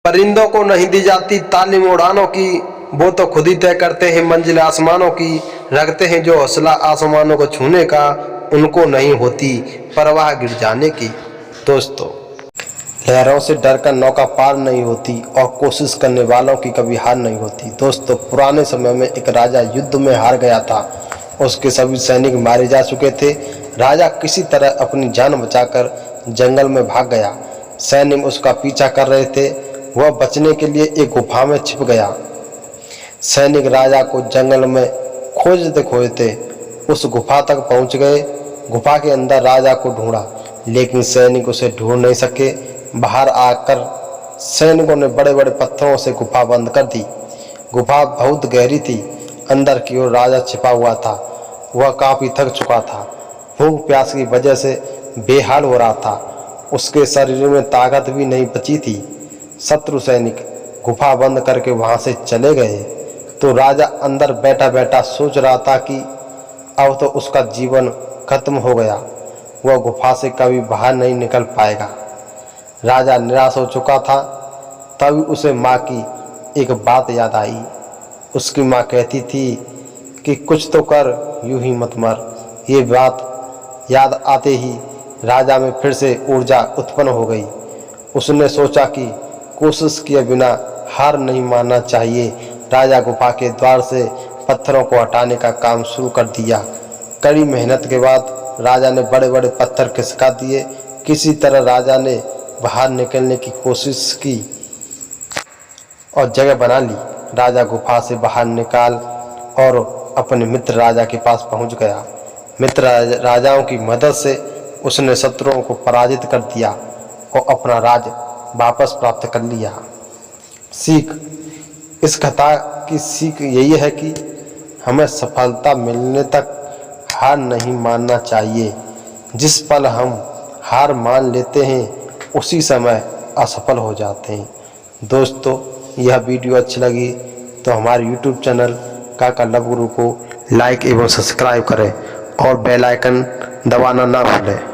परिंदों को नहीं दी जाती तालीम उड़ानों की, वो तो खुद ही तय करते हैं मंजिल आसमानों की। रखते हैं जो हौसला आसमानों को छूने का, उनको नहीं होती परवाह गिर जाने की। दोस्तों, लहरों से डरकर नौका पार नहीं होती और कोशिश करने वालों की कभी हार नहीं होती। दोस्तों, पुराने समय में एक राजा युद्ध में हार गया था। उसके सभी सैनिक मारे जा चुके थे। राजा किसी तरह अपनी जान बचाकर जंगल में भाग गया। सैनिक उसका पीछा कर रहे थे। वह बचने के लिए एक गुफा में छिप गया। सैनिक राजा को जंगल में खोजते खोजते उस गुफा तक पहुंच गए। गुफा के अंदर राजा को ढूंढा, लेकिन सैनिक उसे ढूंढ नहीं सके। बाहर आकर सैनिकों ने बड़े बड़े पत्थरों से गुफा बंद कर दी। गुफा बहुत गहरी थी। अंदर की ओर राजा छिपा हुआ था। वह काफी थक चुका था। भूख प्यास की वजह से बेहाल हो रहा था। उसके शरीर में ताकत भी नहीं बची थी। शत्रु सैनिक गुफा बंद करके वहां से चले गए तो राजा अंदर बैठा बैठा सोच रहा था कि अब तो उसका जीवन खत्म हो गया। वह गुफा से कभी बाहर नहीं निकल पाएगा। राजा निराश हो चुका था। तभी उसे माँ की एक बात याद आई। उसकी माँ कहती थी कि कुछ तो कर, यूं ही मत मर। ये बात याद आते ही राजा में फिर से ऊर्जा उत्पन्न हो गई। उसने सोचा कि कोशिश किए बिना हार नहीं मानना चाहिए। राजा गुफा के द्वार से पत्थरों को हटाने का काम शुरू कर दिया। कड़ी मेहनत के बाद राजा ने बड़े बड़े पत्थर खिसका दिए। किसी तरह राजा ने बाहर निकलने की कोशिश की और जगह बना ली। राजा गुफा से बाहर निकाल और अपने मित्र राजा के पास पहुंच गया। मित्र राजाओं की मदद से उसने शत्रुओं को पराजित कर दिया और अपना राज वापस प्राप्त कर लिया। सीख, इस कथा की सीख यही है कि हमें सफलता मिलने तक हार नहीं मानना चाहिए। जिस पल हम हार मान लेते हैं उसी समय असफल हो जाते हैं। दोस्तों, यह वीडियो अच्छी लगी तो हमारे YouTube चैनल काका लव गुरु को लाइक एवं सब्सक्राइब करें और बेल आइकन दबाना ना भूलें।